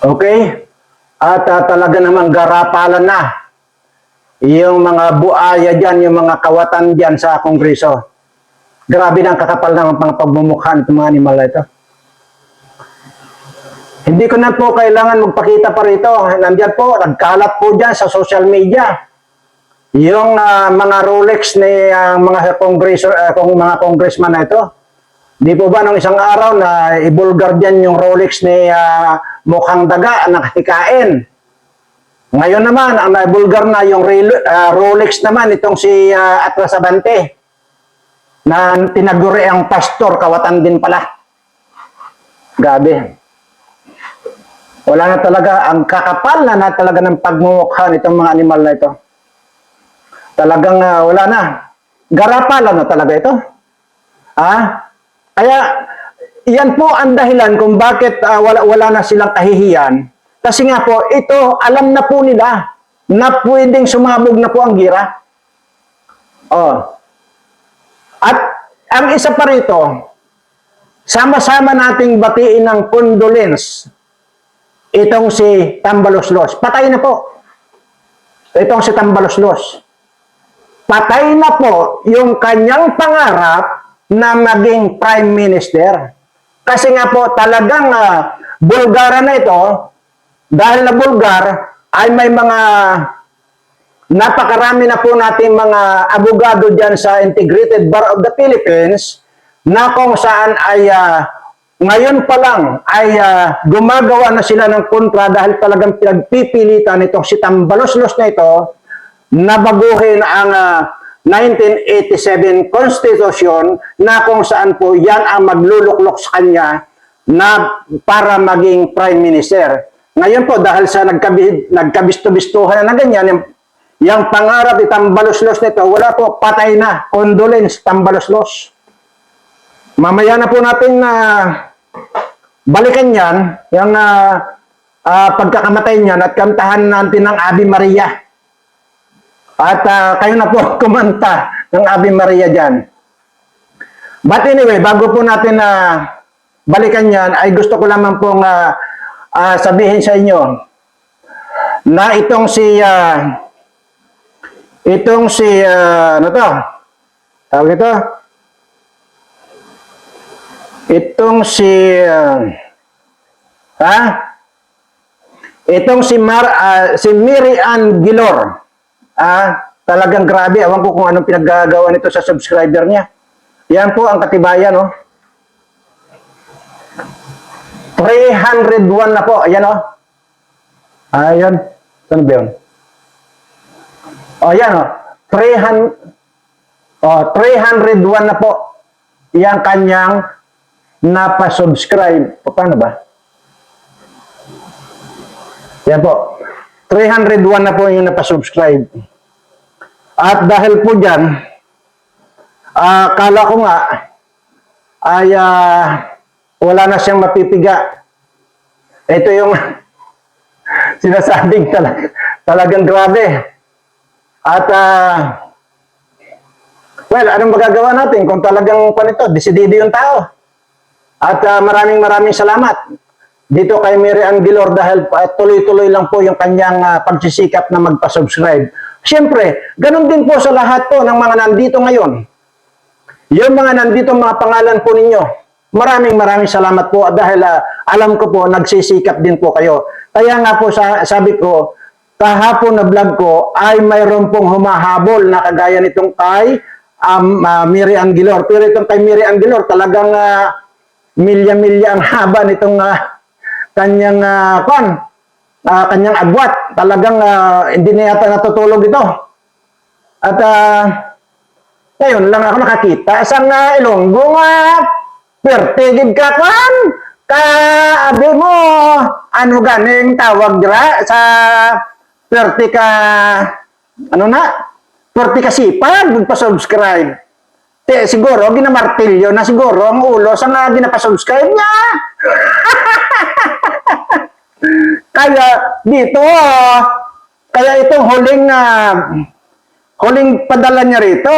Okay? At talaga namang garapalan na yung mga buaya dyan, yung mga kawatan dyan sa Kongreso. Grabe na ang kakapal ng pagmumukha ng mga animal na ito. Hindi ko na po kailangan magpakita pa rito. Nandiyan po, nagkalat po dyan sa social media. Yung mga Rolex ni mga congressman na ito. Di po ba nung isang araw na ibulgar dyan yung Rolex ni mukhang daga na nakikain. Ngayon naman, ang naibulgar na yung Rolex naman, itong si Atlas Abante, na tinaguri ang pastor, kawatan din pala. Gabi. Wala na talaga, ang kakapal na talaga ng pagmumukha nitong mga animal na ito. Talagang wala na. Garapalan na talaga ito. Kaya, yan po ang dahilan kung bakit wala na silang kahihiyan. Kasi nga po, ito, alam na po nila na pwedeng sumabog na po ang gira. At ang isa pa rito, sama-sama nating batiin ng condolence itong si Tambaloslos. Patay na po. Itong si Tambaloslos. Patay na po yung kanyang pangarap na maging Prime Minister. Kasi nga po talagang Bulgara na ito, dahil na Bulgar ay may mga napakarami na po nating mga abogado dyan sa Integrated Bar of the Philippines na kung saan ay ngayon pa lang ay gumagawa na sila ng kontra dahil talagang pinagpipilitan itong si Tambaloslos na ito na baguhin ang 1987 Constitution na kung saan po yan ang magluluklok sa kanya na para maging Prime Minister. Ngayon po, dahil sa nagkabisto-bistuhan na ganyan, yung pangarap ni Tambaloslos nito, wala po, patay na. Condolence, Tambaloslos. Mamaya na po natin balikan yan, yung pagkakamatay niyan at kantahan natin ng Ave Maria. At kayo na po kumanta ng Ave Maria dyan. But anyway, bago po natin balikan yan, ay gusto ko lamang pong sabihin sa inyo na itong si ano to? Tawag ito? Itong si itong si Mary Ann Gilor. Talagang grabe. Awan ko kung anong pinaggagawa nito sa subscriber niya. Yan po ang katibayan, no? 301 na po. Ayan, o. Ayan. Saan ba yun? Ayan, o. 301 na po. Yan kanyang napasubscribe. Paano ba? Yan po. 301 na po yung napasubscribe. At dahil po dyan, kala ko nga, ay wala na siyang mapipiga. Ito yung sinasabing talagang grabe. At, well, anong magagawa natin kung talagang panito, desidido yung tao. At maraming salamat dito kay Mary Ann Gilor dahil tuloy-tuloy lang po yung kanyang pagsisikap na magpa-subscribe. Siyempre, ganun din po sa lahat po ng mga nandito ngayon. Yung mga nandito, mga pangalan po ninyo, maraming salamat po dahil alam ko po, nagsisikap din po kayo. Kaya nga po sabi ko, kahapon na vlog ko ay mayroon pong humahabol na kagaya nitong kay Mary Ann Gilor. Pero itong kay Mary Ann Gilor, talagang milya-milya ang haba nitong kanyang kanyang agwat. Talagang hindi na yata natutulog ito. At ngayon lang ako nakakita sa Ilonggo pertigid ka kwan. Kaabi mo, ano ganing tawag dira sa perti ka, ano na? Perti ka sipag, magpa-subscribe. Siguro, ginamartilyo na siguro ang ulo sa nga ginapasubscribe niya. Kaya dito, kaya itong huling padala niya rito,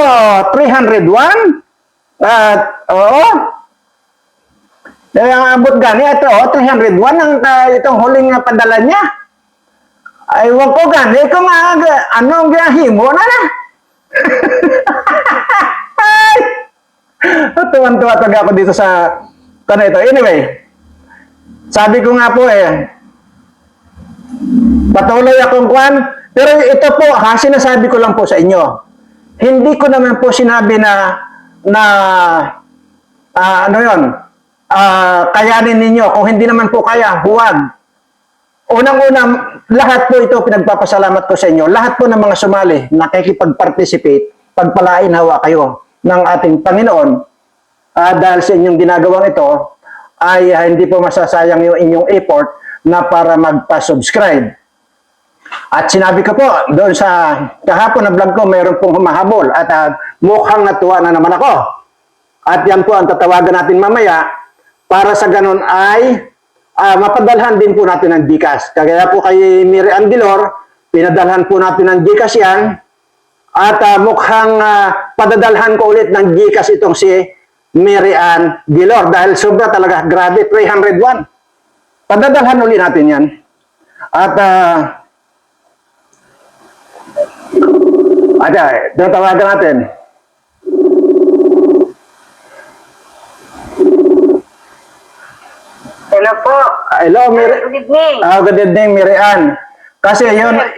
301. Oo. Dahil ang abot gani, ito, 301 ang itong huling padala niya. Ay, wag ko gani, kung ano ang ginahimo na na. Ay! Tuwan-tuwa talaga ako dito sa ito. Anyway, sabi ko nga po patuloy akong kwan, pero ito po, sinasabi ko lang po sa inyo. Hindi ko naman po sinabi na ano yun, kayanin ninyo. Kung hindi naman po kaya, huwag. Unang-unang, lahat po ito pinagpapasalamat ko sa inyo. Lahat po ng mga sumali, nakikipag-participate, pagpalain hawa kayo ng ating Panginoon. Dahil sa inyong ginagawang ito, ay hindi po masasayang yung inyong effort na para magpa-subscribe. At sinabi ko po, doon sa kahapon na vlog ko, mayroon pong humahabol at mukhang natuwa na naman ako. At yan po ang tatawagan natin mamaya para sa ganun ay mapadalhan din po natin ng GCash. Kagaya po kay Mary Angelor, pinadalhan po natin ng GCash yan. At mukhang padadalhan ko ulit ng GCash itong si Mary Ann Gilor dahil sobra talaga, grabe, 301. Padadalhan ulit natin yan. At doon tawagan natin. Hello po. Hello, Mary. Good evening. Good evening, Mary Ann. Kasi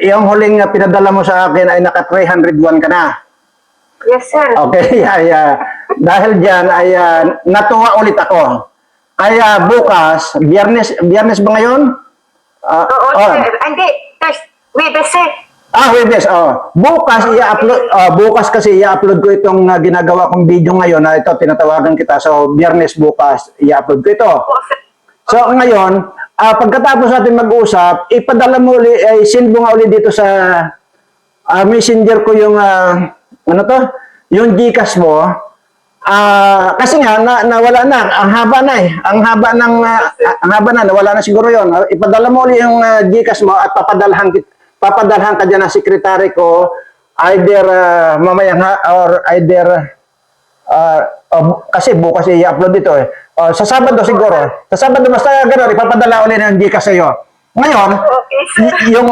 yung huling pinadala mo sa akin ay naka 301 ka na. Yes, sir. Okay, dahil dyan ay natuwa ulit ako. Kaya bukas, biyernes ba ngayon? Oo, sir. Hindi, Webes, sir. Webes, bukas bukas kasi i-upload ko itong ginagawa kong video ngayon na ito, tinatawagan kita. So, biyernes bukas, i-upload ko ito. So, ngayon, pagkatapos natin mag-usap, ipadala mo ulit, send mo nga ulit dito sa messenger ko yung, yung GCash mo. Kasi nga, nawala na. Ang haba na Ang haba na, nawala na siguro yon. Ipadala mo ulit yung GCash mo at papadalhan ka dyan ng sekretary ko, either mamaya nga, or either, kasi bukas i-upload dito sa Sabado siguro. Sa Sabado, basta gano'n, ipapadala ulit ng GCash sa iyo. Ngayon, yung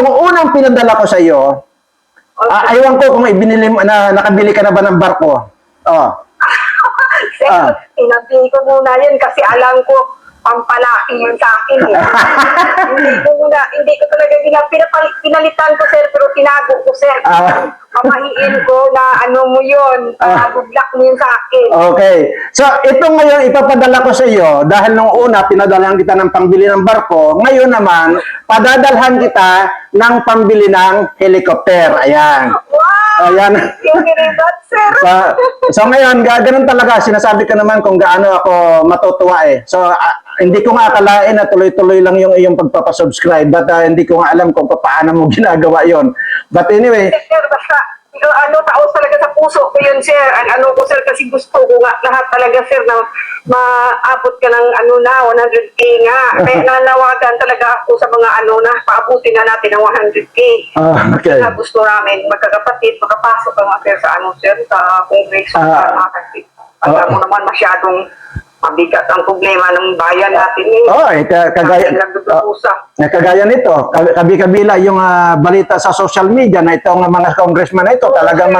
unang pinadala ko sa iyo, aywan ko kung ibinili mo, nakabili ka na ba ng barko? Sir, pinabili ko muna yun kasi alam ko, pampalaki yun sa akin hindi ko talaga pinalitan ko, sir, pero tinago ko, sir. Pamahiin ko na ano mo yun, bublak mo yun sa akin. Okay. So, ito ngayon ipapadala ko sa iyo dahil nung una pinadalhan kita ng pambili ng barko, ngayon naman padadalhan kita ng pambili ng helicopter. Ayan. Wow! Ayan. Sir. So ngayon, ganun talaga, sinasabi ko naman kung gaano ako matutuwa So, hindi ko nga akalain na tuloy-tuloy lang yung iyong pagpapasubscribe, but hindi ko nga alam kung paano mo ginagawa yon. But anyway, sir, basta taos talaga sa puso ko yun, sir. Ko, sir, kasi gusto ko nga lahat talaga, sir, na maabot ka ng 100K nga. Kaya nanawagan talaga ako sa mga paabutin na natin ng 100K. Okay. Na gusto namin, magkakapatid, makapasok ka nga, sir, sir, sa Kongreso. Alam mo naman masyadong mabigat ang problema ng bayan natin kagaya nito, kabi-kabila yung balita sa social media na itong mga congressman na ito, talagang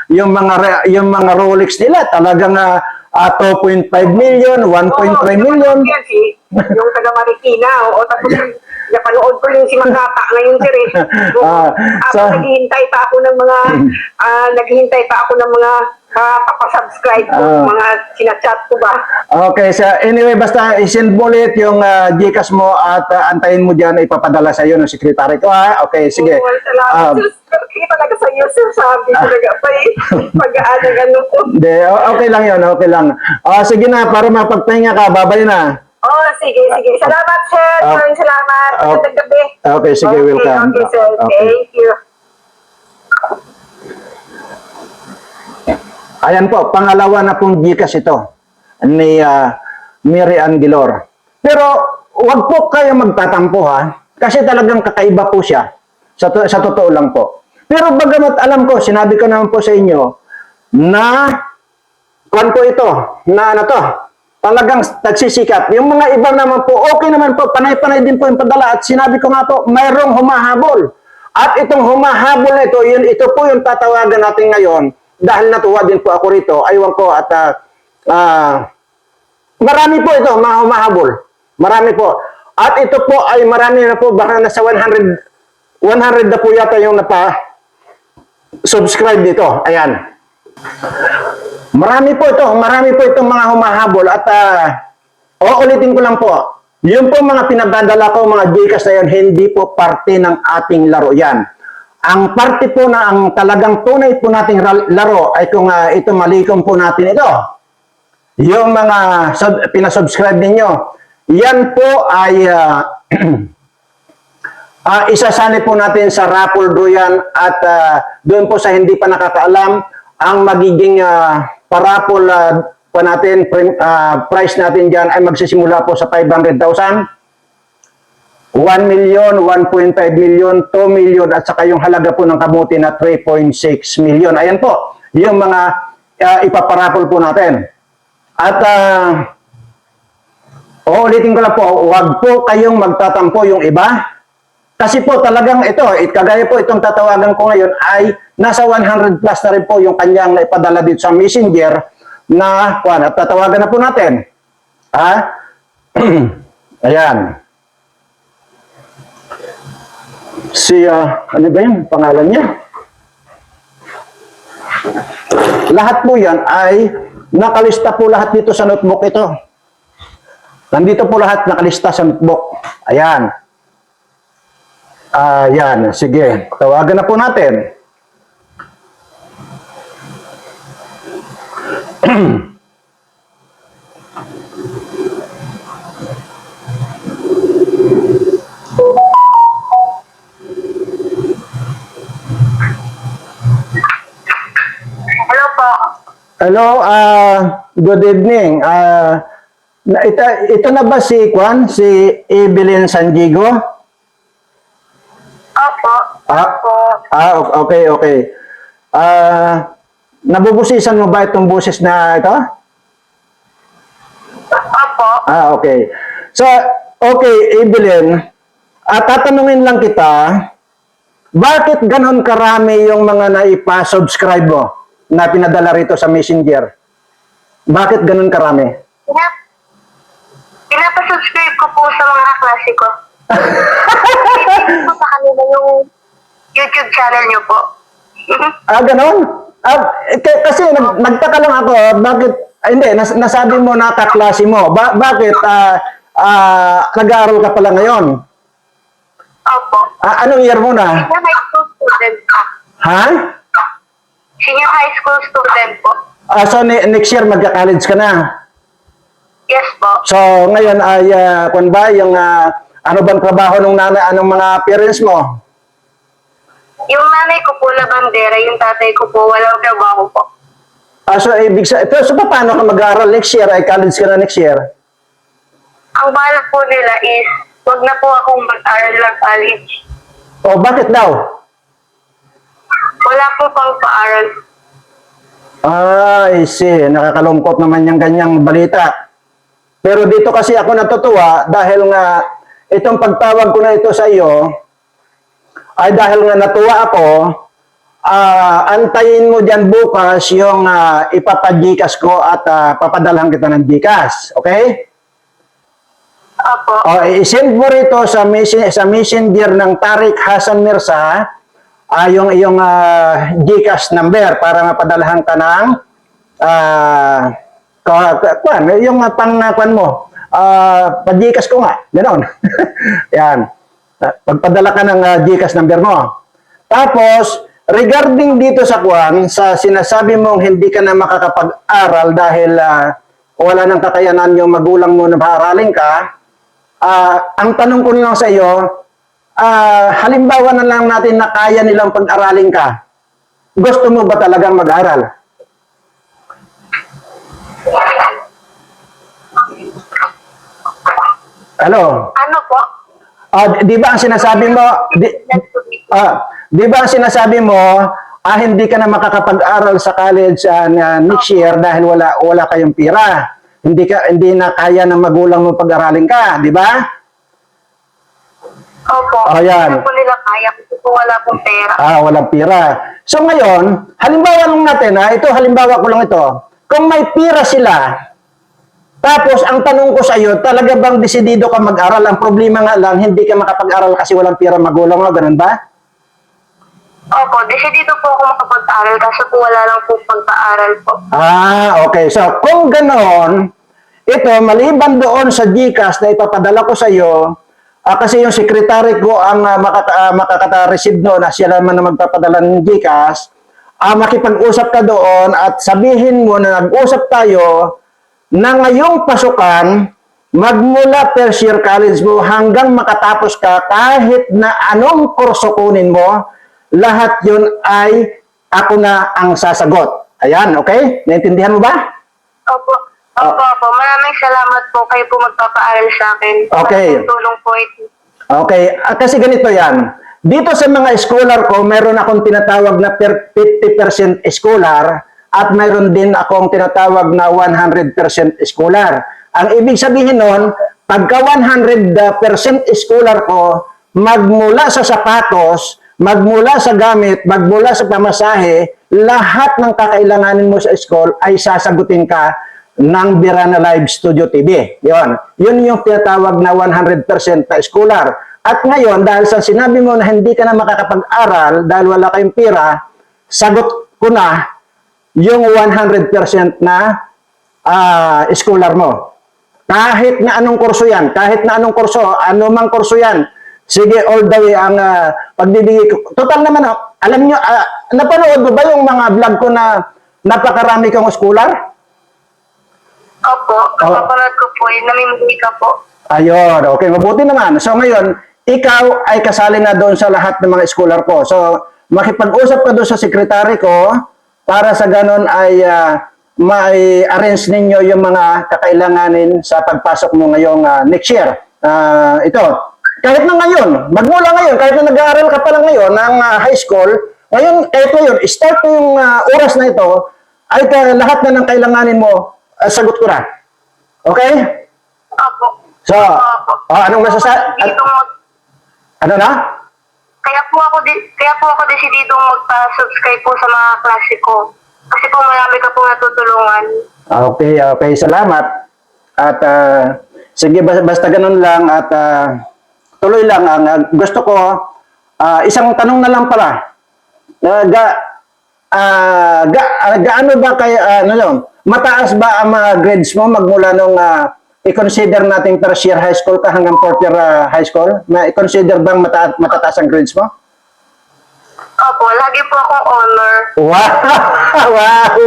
yung mga Rolex nila, talagang 2.5 million, 1.3 million. Yung taga Marikina, tapos napanood ko yung si Makata ngayon, sir. Naghihintay pa ako ng mga papasubscribe ko, mga sinachat ko ba. Okay, so anyway, basta i-send mo ulit yung GCash mo at antayin mo dyan, ipapadala sa iyo ng sekretary ko, Okay, sige. Salamat, sir. Talaga sa iyo, sir. Sabi talaga pa pag-aanag ko. Hindi, okay lang yun, okay lang. Sige na, para mapagpahinga ka, babay na. Sige. Salamat, sir. Maraming salamat. Magandang gabi. Okay, sige, welcome. Okay, sir. Thank you. Ayan po, pangalawa na pong GCash ito ni Mary Ann Gilor. Pero wag po kayo magtatampo kasi talagang kakaiba po siya. Sa totoo lang po. Pero bagamat alam ko, sinabi ko naman po sa inyo na kwan po ito, talagang nagsisikap. Yung mga iba naman po, okay naman po, panay-panay din po yung padala. At sinabi ko nga po, mayroong humahabol. At itong humahabol na ito po yung tatawagan natin ngayon. Dahil natuwa din po ako rito, aywan ko at marami po ito, mga humahabol. Marami po. At ito po ay marami na po, baka nasa 100 na po yata yung subscribe dito. Ayan. Marami po itong mga humahabol at uulitin ko lang po, yung po mga pinagdadala ko, mga Gcash na yun, hindi po parte ng ating laro yan. Ang parte po na ang talagang tunay po nating laro ay kung ito malikom po natin ito. Yung mga pinasubscribe ninyo, yan po ay isasali po natin sa raffle draw yan at doon po sa hindi pa nakakaalam, ang magiging parapol pa natin, price natin dyan ay magsisimula po sa 500,000, 1 million, 1.5 million, 2 million, at saka yung halaga po ng kamuti na 3.6 million. Ayan po, yung mga ipaparapol po natin. At uulitin ko lang po, huwag po kayong magtatampo yung iba. Kasi po talagang ito, kagaya po itong tatawagan ko ngayon ay nasa 100 plus na rin po yung kanyang naipadala dito sa Messenger na at tatawagan na po natin. Ayan. Ano ba yung pangalan niya? Lahat po yan ay nakalista po lahat dito sa notebook ito. Nandito po lahat nakalista sa notebook. Ayan. Yan, sige. Tawagan na po natin. Hello po. Hello, good evening. Ito na ba si Juan, si Evelyn Sandiego? Opo. Opo. Okay. Nabubusisan mo ba itong busis na ito? Opo. Okay. So, okay, Evelyn, tatanungin lang kita, bakit ganon karami yung mga naipa-subscribe mo na pinadala rito sa Messenger? Bakit ganon karami? Pinapasubscribe ko po sa mga klase ko. Po sa kanila yung YouTube channel niyo po. Ganon? Kasi nagtaka lang ako, bakit, hindi, nasabi mo na kaklase mo, bakit nag-aaral ka pala ngayon? Opo. Anong year mo na? Senior high school student po. Ha? Senior high school student po. So next year magka-college ka na? Yes po. So ngayon ay, kung ba, yung ano bang trabaho ng nanay, anong mga parents mo? Yung nanay ko po labandera, yung tatay ko po walang trabaho po. So ibig sa, so paano ka mag-aaral next year? Ay college ka na next year? Ang balak po nila is, wag na po akong mag-aral ng college. O bakit daw? Wala po pang paaral. I see. Nakakalungkot naman yung ganyang balita. Pero dito kasi ako natutuwa dahil nga itong pagtawag ko na ito sa iyo ay dahil nga natuwa ako, antayin mo dyan bukas yung ipapag-Gcash ko at papadalhan kita ng Gcash. Okay? Opo. I-send mo rito sa messenger ng Tariq Hassan Mirza yung iyong Gcash number para mapadalhan ka ng yung pang-kwan mo. Pa-Gcash ko nga. Ganon. Yan. Pagpadala ka ng Gcash number mo. Tapos, regarding dito sa kwan, sa sinasabi mong hindi ka na makakapag-aral dahil wala nang kakayanan yung magulang mo na paaralin ka, ang tanong ko lang sa iyo, halimbawa na lang natin na kaya nilang pag-aralin ka. Gusto mo ba talagang mag-aral? Ano? Ano po? Di ba ang sinasabi mo, di ba ang sinasabi mo, hindi ka na makakapag-aral sa college next year dahil wala kayong pira. hindi na kaya ng magulang mo pag-aralin ka, di ba? Opo. Ayan. Hindi po nila kaya kasi po wala pong pera. Walang pira. So ngayon, halimbawa lang natin, halimbawa ko lang ito. Kung may pira sila, tapos ang tanong ko sa iyo, talaga bang desidido ka mag-aral? Ang problema nga lang, hindi ka makapag-aral kasi walang pira magulang mo, ganun ba? Opo, desidido po ako makapag-aral kasi po wala lang po pagpa-aral po. Okay. So, kung ganoon, ito, maliban doon sa GCash na ipapadala ko sa iyo, kasi yung secretary ko ang makaka-receive noon, siya naman na magpapadala ng GCash, makipag-usap ka doon at sabihin mo na nag-usap tayo na ngayong pasukan, magmula first year college mo hanggang makatapos ka, kahit na anong kurso kunin mo, lahat yun ay ako na ang sasagot. Ayan, okay? Naintindihan mo ba? Opo. Opo. Maraming salamat po. Kayo po magpapaaral sa akin. Okay. Malaking tulong po ito. Okay, kasi ganito yan. Dito sa mga scholar ko, mayroon akong tinatawag na 50% scholar at mayroon din akong tinatawag na 100% scholar. Ang ibig sabihin nun, pagka 100% scholar ko, magmula sa sapatos, magmula sa gamit, magmula sa pamasahe, lahat ng kakailanganin mo sa school ay sasagutin ka ng Birana Live Studio TV. Yun yung tinatawag na 100% na scholar. At ngayon, dahil sa sinabi mo na hindi ka na makakapag-aral dahil wala kayong pira, sagot ko na yung 100% na scholar mo. Kahit na anong kurso yan, anumang kurso yan, sige, all the way ang pagbibigay ko. Total naman, alam nyo, napanood mo ba yung mga vlog ko na napakarami kong scholar? Opo. Napapanood ko po. Namimili ka po. Ayun, okay, mabuti naman. So ngayon, ikaw ay kasali na doon sa lahat ng mga scholar ko. So, makipag-usap ka doon sa sekretary ko para sa ganon ay may arrange ninyo yung mga kakailanganin sa pagpasok mo ngayong next year. Ito, kahit na ngayon, magmula ngayon, kahit na nag-aaral ka pa lang ngayon ng high school, ngayon, kahit ngayon, start ko yung oras na ito, ay lahat na ng kailanganin mo, sagot ko na. Okay? Opo. So, anong masasabi? Ano na? Kaya po ako desididong magpa-subscribe po sa mga klase ko. Kasi po marami ka po natutulungan. Okay, salamat. At sige, basta ganun lang at tuloy lang. Ang gusto ko, isang tanong na lang pala. Gaano ba mataas ba ang mga grades mo magmula nung i-consider nating first year high school ka hanggang fourth year high school? I-consider bang matataas ang grades mo? Opo, lagi po akong honor. Wow!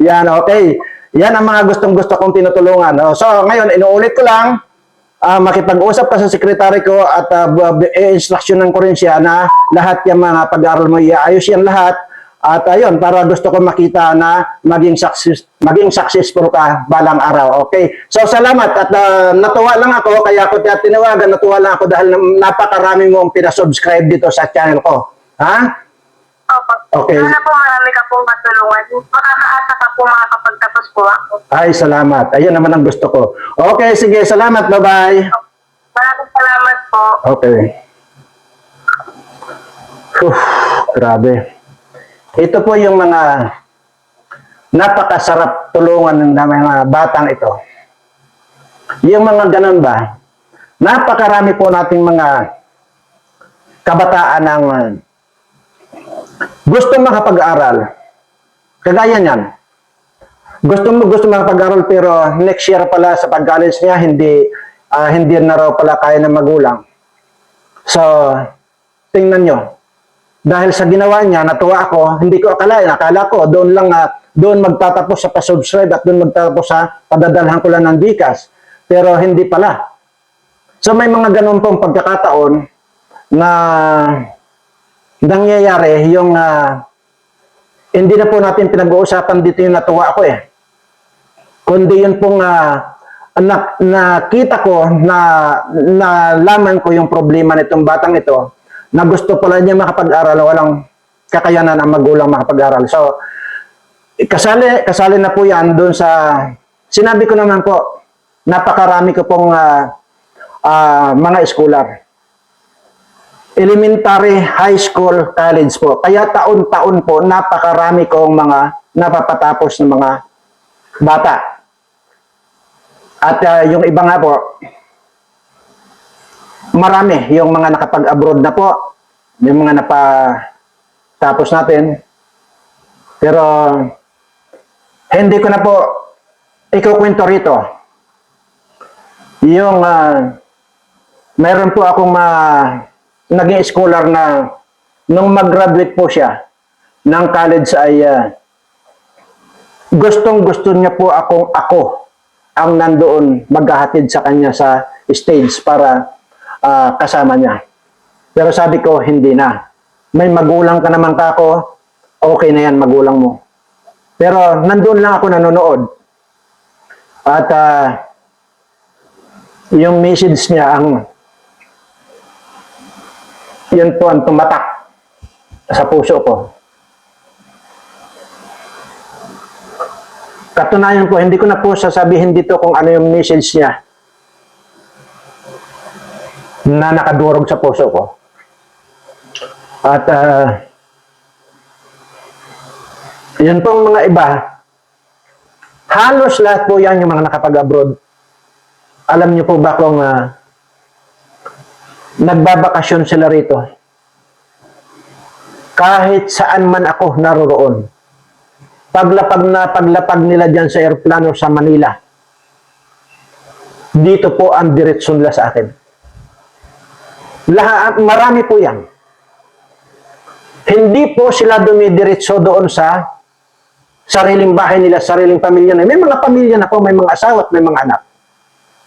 Yan, okay. Yan ang mga gustong-gusto kong tinutulungan. So, ngayon, inuulit ko lang, makipag-usap ka sa sekretary ko at i-instructionan ko rin siya na lahat yung mga pag-aaral mo, iayos yan lahat. At ayun, para gusto ko makita na maging successful ka balang araw. Okay? So, salamat. At natuwa lang ako, kaya ako tinawagan, natuwa lang ako dahil napakarami mong pinasubscribe dito sa channel ko. Ha? Opo. Okay. Sana po marami ka pong matulungan. Makakaasa ka po makakapagtapos po ako. Ay, salamat. Ayun naman ang gusto ko. Okay, sige. Salamat. Bye-bye. Maraming salamat po. Okay. Grabe. Ito po yung mga napakasarap tulungan ng mga batang ito. Yung mga ganun ba, napakarami po nating mga kabataan ng gusto makapag-aral. Kagaya niyan. Gusto makapag-aral pero next year pala sa pag-college niya, hindi na raw pala kaya ng magulang. So, tingnan nyo. Dahil sa ginawa niya, natuwa ako, hindi ko akalain. Akala ko, doon magtatapos sa pa-subscribe at doon magtatapos sa padadalhan ko lang ng GCash. Pero hindi pala. So may mga ganun pong pagkakataon na nangyayari yung hindi na po natin pinag-uusapan dito yung natuwa ako Kundi yun pong nakita ko na nalaman ko yung problema nitong batang ito na gusto pala niya makapag-aral, walang kakayanan ang magulang makapag-aral. So, kasali na po yan doon sa sinabi ko naman po, napakarami ko pong mga scholar. Elementary, high school, college po. Kaya taon-taon po, napakarami kong mga napapatapos ng mga bata. At yung iba nga po, marami yung mga nakapag-abroad na po, yung mga napatapos natin. Pero hindi ko na po ikukwento rito. Yung mayroon po akong naging scholar na nung mag-graduate po siya ng college ay gustong-gusto niya po ako ang nandoon maghahatid sa kanya sa stage para kasama niya. Pero sabi ko, hindi na. May magulang ka naman kako, okay na yan, magulang mo. Pero nandoon lang ako nanonood. At yung message niya, yun po ang tumatak sa puso ko. Katunayan po, hindi ko na po sasabihin dito kung ano yung message niya na nakadurog sa puso ko. At yun pong mga iba, halos lahat po yan yung mga nakapag-abroad. Alam niyo po ba kung nagbabakasyon sila rito? Kahit saan man ako naroroon. Paglapag nila dyan sa aeroplano sa Manila, dito po ang diretsyon nila sa akin. Marami po yan. Hindi po sila dumidiretso doon sa sariling bahay nila, sariling pamilya na. May mga pamilya na po, may mga asawa at may mga anak.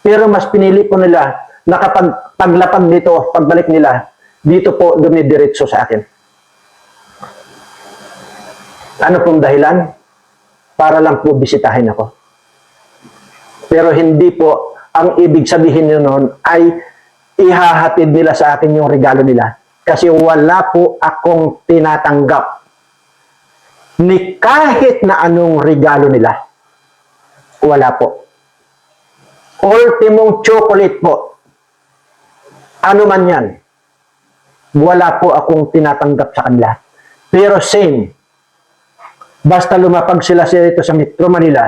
Pero mas pinili po nila na kapag paglapag dito, pagbalik nila, dito po dumidiretso sa akin. Ano pong dahilan? Para lang po bisitahin ako. Pero hindi po, ang ibig sabihin nyo noon ay ihahatid nila sa akin yung regalo nila. Kasi wala po akong tinatanggap ni kahit na anong regalo nila. Wala po. Ultimong chocolate po. Ano man yan. Wala po akong tinatanggap sa kanila. Pero same. Basta lumapag sila dito sa Metro Manila,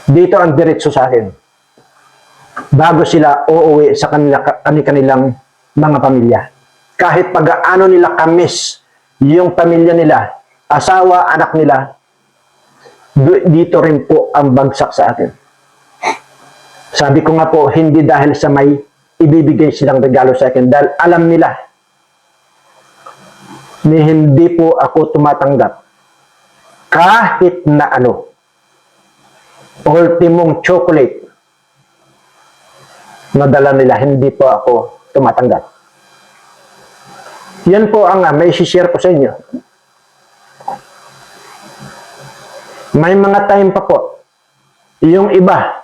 dito ang diretso sa akin. Bago sila uuwi sa kanilang mga pamilya. Kahit pag-aano nila kamis yung pamilya nila, asawa, anak nila, dito rin po ang bagsak sa akin. Sabi ko nga po, hindi dahil sa may ibibigay silang regalo sa akin, dahil alam nila ni hindi po ako tumatanggap kahit na ano. Ultimong chocolate na dala nila, hindi po ako tumatanggap. Yan po ang may share ko sa inyo. May mga time pa po, yung iba,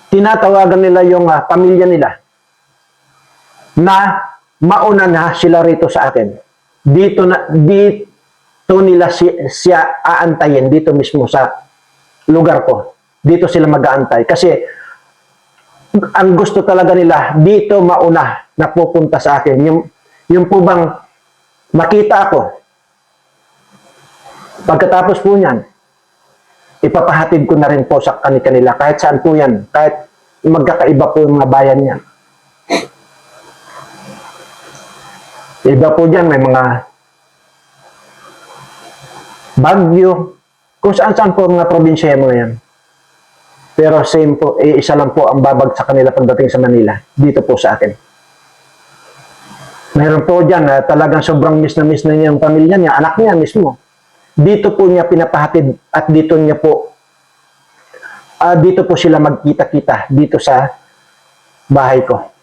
tinatawagan nila yung pamilya nila na mauna na sila rito sa akin. Dito nila siya aantayin, dito mismo sa lugar ko. Dito sila mag-aantay. Kasi ang gusto talaga nila, dito mauna na pupunta sa akin. Yung po bang makita ako. Pagkatapos po niyan, ipapahatid ko na rin po sa kanila. Kahit saan po yan. Kahit magkakaiba po yung mga bayan niyan. Iba po dyan, may mga Baguio, kung saan-saan po mga probinsya yung mga yan. Pero same po, isa lang po ang babag sa kanila pagdating sa Manila, dito po sa akin. Mayroon po dyan, talagang sobrang miss na niya yung pamilya niya, anak niya mismo. Dito po niya pinapahatid at dito niya po, dito po sila magkita-kita, dito sa bahay ko.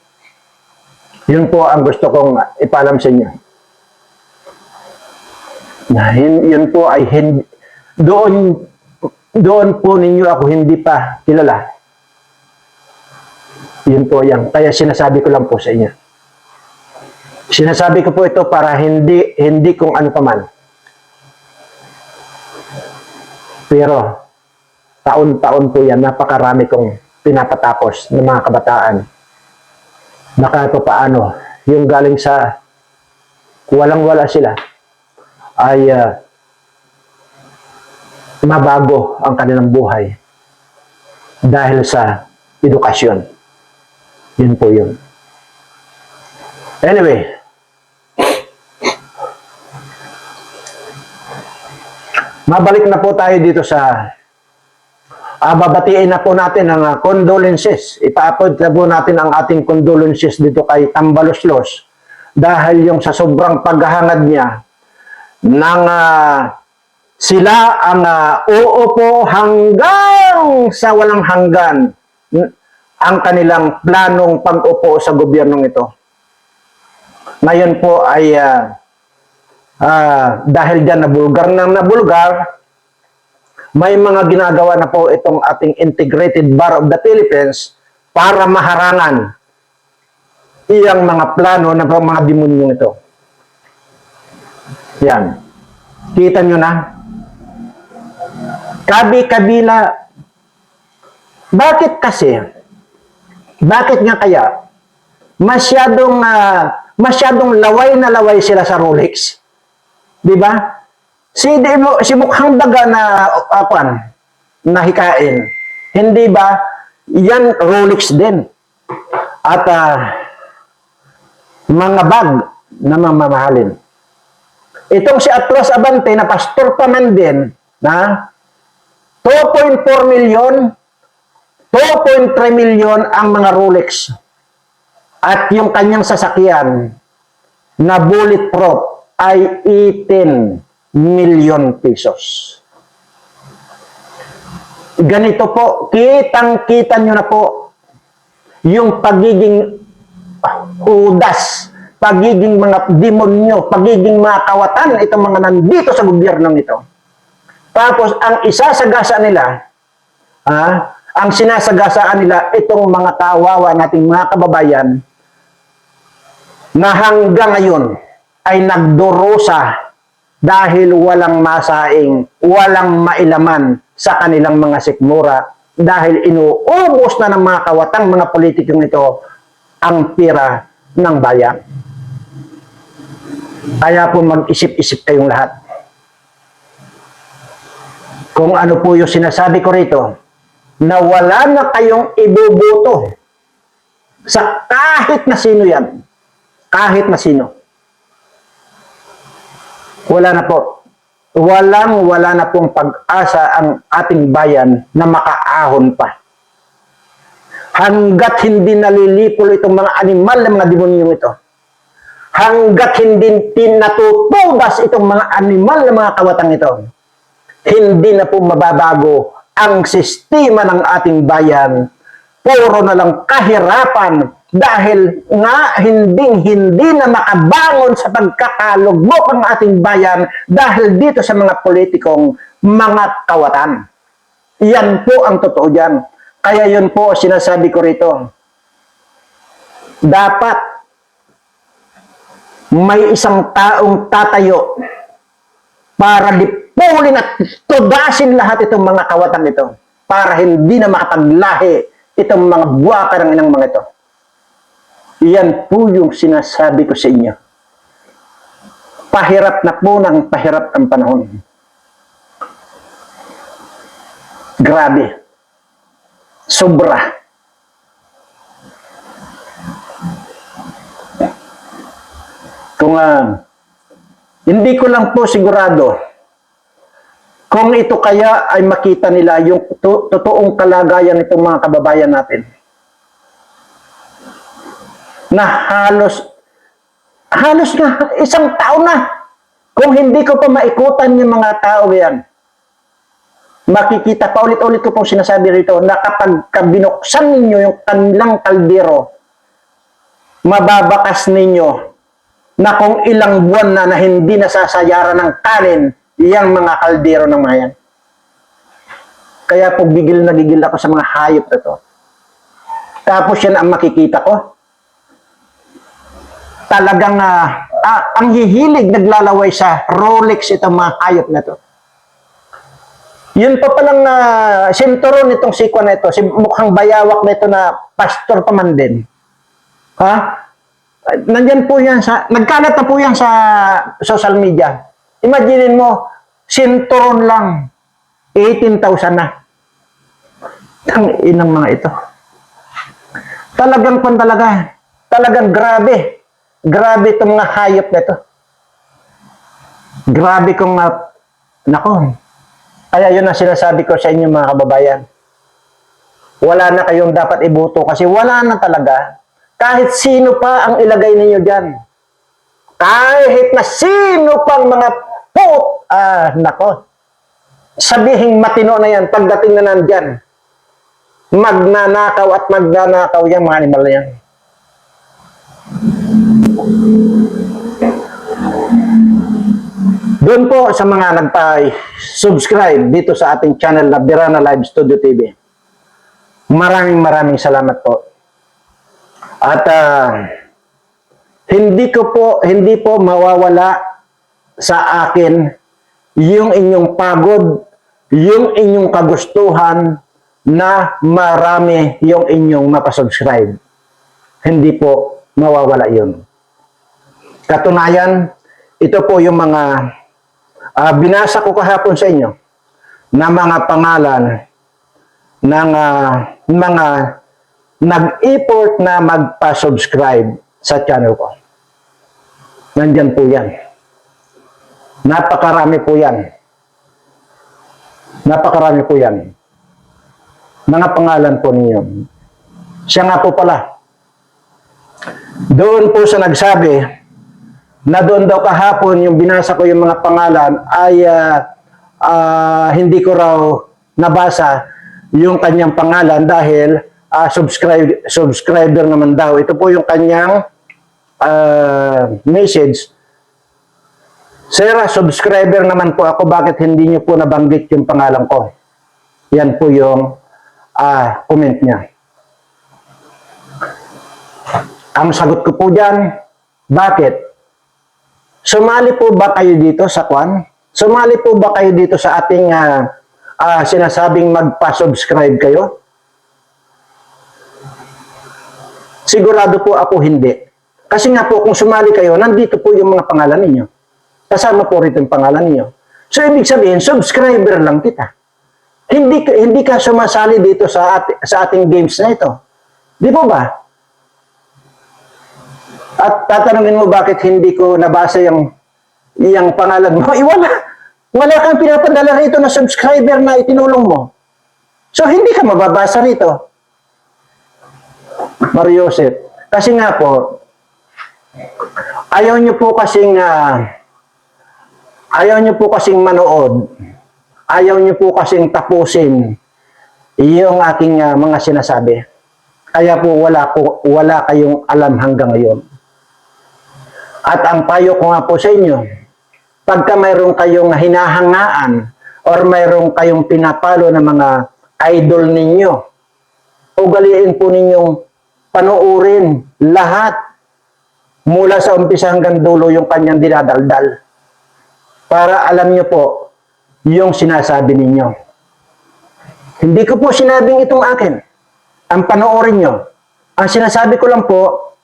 Yun po ang gusto kong ipaalam sa inyo. Yun po ay doon po ninyo ako hindi pa kilala. Yun po yan. Kaya sinasabi ko lang po sa inyo. Sinasabi ko po ito para hindi kung ano pa man. Pero, taon-taon po yan, napakarami kong pinapatapos ng mga kabataan. Na kahit paano, yung galing sa walang-wala sila, ay mabago ang kanilang buhay dahil sa edukasyon. Yun po yun. Anyway, mabalik na po tayo dito sa babatiin na po natin ang condolences. Ipa-upload na po natin ang ating condolences dito kay Tambaloslos dahil yung sa sobrang paghahangad niya ng sila ang uupo hanggang sa walang hanggan ang kanilang planong pag-upo sa gobyernong ito. Ngayon po ay dahil dyan nabulgar, may mga ginagawa na po itong ating Integrated Bar of the Philippines para maharangan iyang mga plano ng mga demonyong ito. Yan. Kita nyo na? Kabi-kabila. Bakit kasi? Bakit nga kaya? Masyadong laway na laway sila sa Rolex. Di ba? Si mukhang daga na hikain. Hindi ba? Yan Rolex din. At mga bag na mamahalin. Itong si Atlas Abante na pastor pa man din, na 2.4 million, 2.3 million ang mga Rolex. At yung kanyang sasakyan na bulletproof ay 18 million pesos. Ganito po, kitang-kita nyo na po yung pagiging hudas, pagiging mga demonyo, pagiging mga kawatan itong mga nandito sa gobyernong ito. Tapos, ang isasagasa nila, ang sinasagasaan nila itong mga kawawa nating mga kababayan na hanggang ngayon ay nagdurusa dahil walang masaing, walang mailaman sa kanilang mga sikmura dahil inuubos na ng mga kawatang mga politikong ito ang pira ng bayan. Kaya po mag-isip-isip kayong lahat. Kung ano po yung sinasabi ko rito, na wala na kayong ibubuto sa kahit na sino yan. Kahit na sino. Wala na po. Wala na pong pag-asa ang ating bayan na makaahon pa. Hanggat hindi nalilipol itong mga animal na mga demonyong ito. Hanggat hindi natutugas itong mga animal na mga kawatang ito. Hindi na po mababago ang sistema ng ating bayan. Puro na lang kahirapan dahil nga hindi na makabangon sa pagkakalugmok ang ating bayan dahil dito sa mga politikong mga kawatan. Yan po ang totoo dyan. Kaya yun po sinasabi ko rito. Dapat may isang taong tatayo para lipulin at tudasin lahat itong mga kawatan ito para hindi na makapaglahi itong mga buwaka ng inang mga ito. Iyan po yung sinasabi ko sa inyo. Pahirap na po ng pahirap ang panahon. Grabe. Sobra. Kung hindi ko lang po sigurado kung ito kaya ay makita nila yung totoong kalagayan nitong mga kababayan natin. Na halos na isang taon na. Kung hindi ko pa maikutan yung mga tao yan, makikita pa ulit-ulit ko pong sinasabi rito na kapag binuksan ninyo yung kanilang kaldero, mababakas ninyo na kung ilang buwan na hindi nasasayaran ng kanin yung mga kaldero ng mga yan. Kaya po gigil ako sa mga hayop na to. Tapos yan ang makikita ko. Talagang ang hihilig naglalaway sa Rolex itong mga hayop na to. Yun pa palang sinturon nitong sikwa na ito, si mukhang bayawak na ito na pastor pa man din. Ha? Nandyan po yan nagkalat na po yan sa social media. Imaginin mo, sinturon lang, 18,000 na. Ang inang mga ito. Talagang grabe. Grabe itong mga hayop na ito. Grabe kong, nako. Kaya yun ang sinasabi ko sa inyo mga kababayan. Wala na kayong dapat ibuto kasi wala na talaga. Kahit sino pa ang ilagay ninyo dyan. Kahit na sino pang mga nako. Sabihing matino na yan pagdating na nandyan. Magnanakaw at magnanakaw yung mga animal na yan. Doon po sa mga nagpa-subscribe dito sa ating channel na Birana Live Studio TV. Maraming salamat po. At hindi po mawawala sa akin yung inyong pagod, yung inyong kagustuhan na marami yung inyong mapasubscribe. Hindi po mawawala yun. Katunayan, ito po yung mga binasa ko kahapon sa inyo na mga pangalan ng mga nag-effort na magpa-subscribe sa channel ko. Nandyan po yan. Napakarami po yan. Napakarami po yan. Mga pangalan po ninyo. Siya nga po pala. Doon po sa nagsabi na doon daw kahapon yung binasa ko yung mga pangalan ay hindi ko raw nabasa yung kanyang pangalan dahil subscriber naman daw. Ito po yung kanyang message. Sir, subscriber naman po ako, bakit hindi niyo po nabanggit yung pangalan ko? Yan po yung comment niya. Ang sagot ko po dyan, bakit? Sumali po ba kayo dito sa kwan? Sumali po ba kayo dito sa ating sinasabing magpa-subscribe kayo? Sigurado po ako hindi. Kasi nga po kung sumali kayo, nandito po yung mga pangalan ninyo. Kasama po rito yung pangalan ninyo. So ibig sabihin, subscriber lang kita. Hindi ka sumasali dito sa ating games na ito. Di po ba? At tatanungin mo bakit hindi ko nabasa yung pangalan mo. Wala kang pinapadala rito na subscriber na itinulong mo. So hindi ka mababasa rito. Mariosep. Kasi nga po, ayaw nyo po kasing manood. Ayaw nyo po kasing tapusin yung aking mga sinasabi. Kaya po wala kayong alam hanggang ngayon. At ang payo ko nga po sa inyo, pagka mayroon kayong hinahangaan or mayroon kayong pinapalo ng mga idol ninyo, ugaliin po ninyong panoorin lahat mula sa umpisa hanggang dulo yung kanyang dinadaldal. Para alam nyo po yung sinasabi ninyo. Hindi ko po sinabing itong akin. Ang panoorin nyo. Ang sinasabi ko lang po,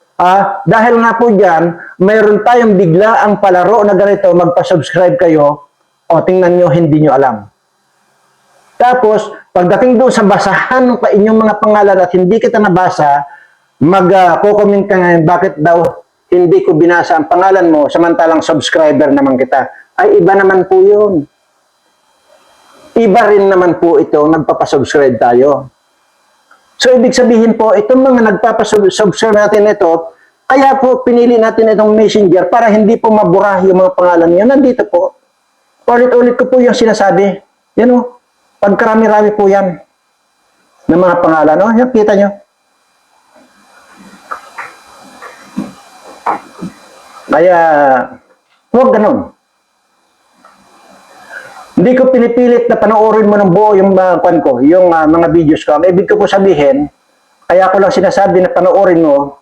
dahil nga po dyan, mayroon tayong bigla ang palaro na ganito, magpa-subscribe kayo, o tingnan nyo, hindi nyo alam. Tapos, pagdating doon sa basahan ng inyong mga pangalan at hindi kita nabasa, mag-comment ka ngayon, bakit daw hindi ko binasa ang pangalan mo, samantalang subscriber naman kita. Ay, iba naman po yun. Iba rin naman po ito, nagpapasubscribe tayo. So, ibig sabihin po, itong mga nagpapasubscribe natin ito, kaya po pinili natin itong messenger para hindi po mabura yung mga pangalan niyo. Nandito po. Ulit-ulit ko po yung sinasabi. Yan o. Pagkarami-rami po yan ng mga pangalan. O, yan, kita nyo. Kaya, huwag ganun. Hindi ko pinipilit na panoorin mo ng buo yung mga videos ko. Ang ibig ko po sabihin, kaya ko lang sinasabi na panoorin mo,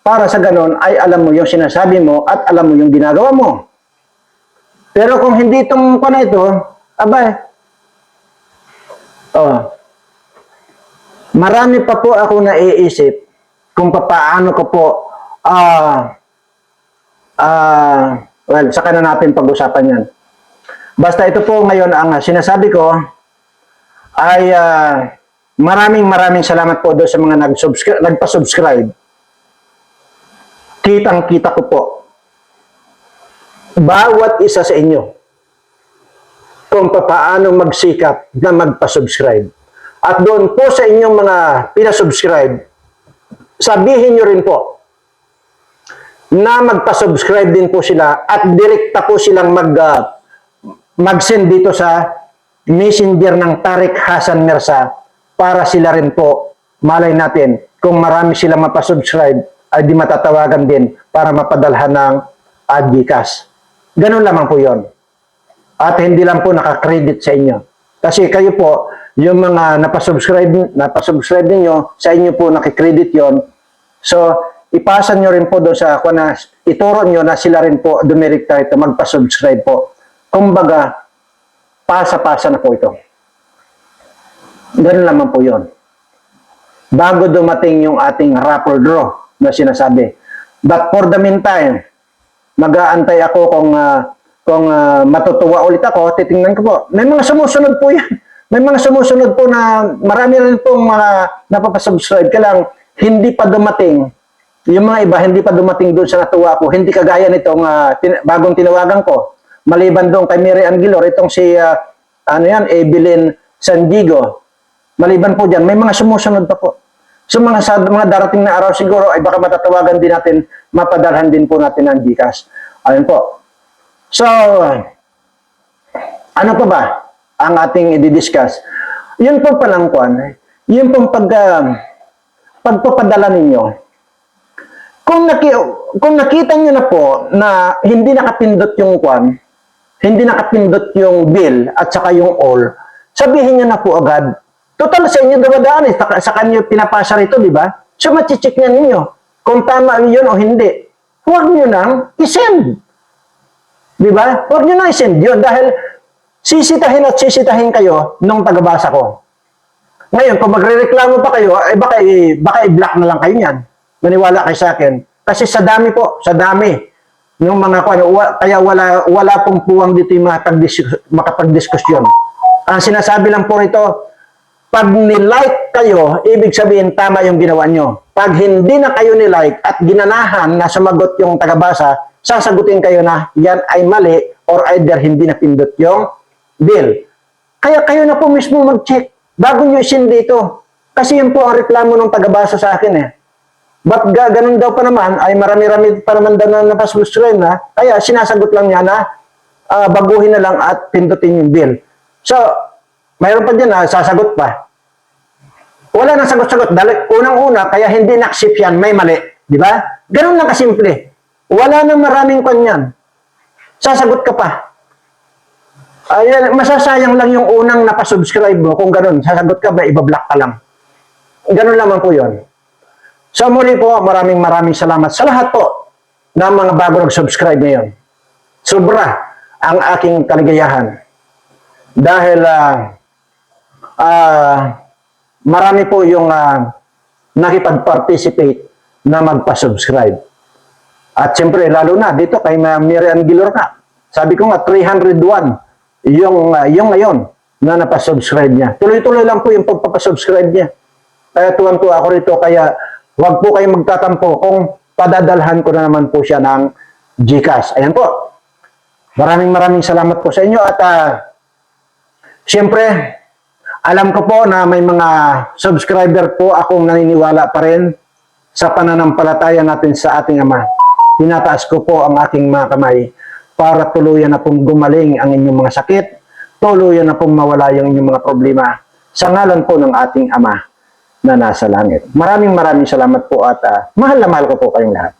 para sa ganun ay alam mo yung sinasabi mo at alam mo yung ginagawa mo. Pero kung hindi itong ito, abay, Oh. Marami pa po ako naiisip kung paano ko po well, saka na natin pag-usapan yan. Basta ito po ngayon ang sinasabi ko ay maraming salamat po doon sa mga nagpa-subscribe. Kitang-kita ko po bawat isa sa inyo kung paano magsikap na magpa-subscribe. At doon po sa inyong mga pinasubscribe, sabihin nyo rin po na magpa-subscribe din po sila at direkta po silang mag-send dito sa messenger ng Tariq Hassan Mirza para sila rin po, malay natin, kung marami silang mapasubscribe, ay di matatawagan din para mapadalhan ng GCash. Ganun lamang po yon. At hindi lang po nakakredit sa inyo. Kasi kayo po, yung mga napasubscribe ninyo, sa inyo po nakikredit yon. So, ipasa nyo rin po doon sa ituro nyo na sila rin po dumirekta ito, magpa-subscribe po. Kumbaga, pasa-pasa na po ito. Ganun lamang po yon. Bago dumating yung ating raffle draw na sinasabi. But for the meantime, mag-aantay ako kung matutuwa ulit ako, titingnan ko po. May mga sumusunod po yan. May mga sumusunod po na marami rin pong mga napapasubscribe. Kailang hindi pa dumating. Yung mga iba, hindi pa dumating doon sa natuwa ko. Hindi kagaya nitong bagong tinawagan ko. Maliban doon kay Mary Ann Gilor, itong si Evelyn Sandigo. Maliban po dyan, may mga sumusunod pa po. So sa mga darating na araw siguro ay baka matatawagan din natin, mapadalhan din po natin ang GCash. Ayun po. So, ano pa ba ang ating i-discuss? Yun po palang kuan, yun pong pagpapadala ninyo. Kung nakita nyo na po na hindi nakapindot yung kuan, hindi nakapindot yung bill at saka yung all, sabihin nyo na po agad. Total sa inyo dumadaan sa kanyo pinapasa rito, di ba? So machicheck na ninyo kung tama yun o hindi. Huwag nyo nang isend. Di ba? Huwag nyo nang isend yun dahil sisitahin kayo nung tagabasa ko. Ngayon, kung magrereklamo pa kayo, eh baka i-block na lang kayo niyan. Maniwala kayo sa akin. Kasi sa dami po, sa dami ng mga kaya wala pong puwang dito yung makapag-diskusyon. Ang sinasabi lang po rito, pag nilike kayo, ibig sabihin tama yung ginawa nyo. Pag hindi na kayo nilike at ginanahan na sumagot yung tagabasa, sasagutin kayo na yan ay mali or either hindi na pindot yung bill. Kaya kayo na po mismo mag-check bago nyo isin dito. Kasi yun po ang reklamo ng tagabasa sa akin eh. But ganun daw pa naman, ay marami-rami pa naman daw na napasubscribe na, kaya sinasagot lang niya na baguhin na lang at pindutin yung bill. So, mayroon pa dyan na sasagot pa. Wala nang sagot-sagot. Dahil unang-una, kaya hindi na-accept yan, may mali. Di ba? Ganun lang kasimple. Wala nang maraming kanyan. Sasagot ka pa. Masasayang lang yung unang napasubscribe mo. Kung ganun, sasagot ka ba, ibablock ka lang. Ganun lamang po yun. So muli po, maraming salamat sa lahat po ng mga bago nag-subscribe ngayon. Sobra ang aking kaligayahan. Dahil marami po yung nakipag-participate na magpa-subscribe. At siyempre, lalo na dito kay Mary Ann Gilor na. Sabi ko nga, 301 yung ngayon na napasubscribe niya. Tuloy-tuloy lang po yung pagpapasubscribe niya. Kaya tuwan-tuwa ako rito. Kaya huwag po kayong magtatampo kung padadalhan ko na naman po siya ng GCash. Ayan po. Maraming salamat po sa inyo. At siyempre, alam ko po na may mga subscriber po akong naniniwala pa rin sa pananampalataya natin sa ating Ama. Tinataas ko po ang aking mga kamay para tuluyan na pong gumaling ang inyong mga sakit, tuluyan na pong mawala yung inyong mga problema sa ngalan po ng ating Ama na nasa langit. Maraming salamat po at mahal na mahal ko po kayong lahat.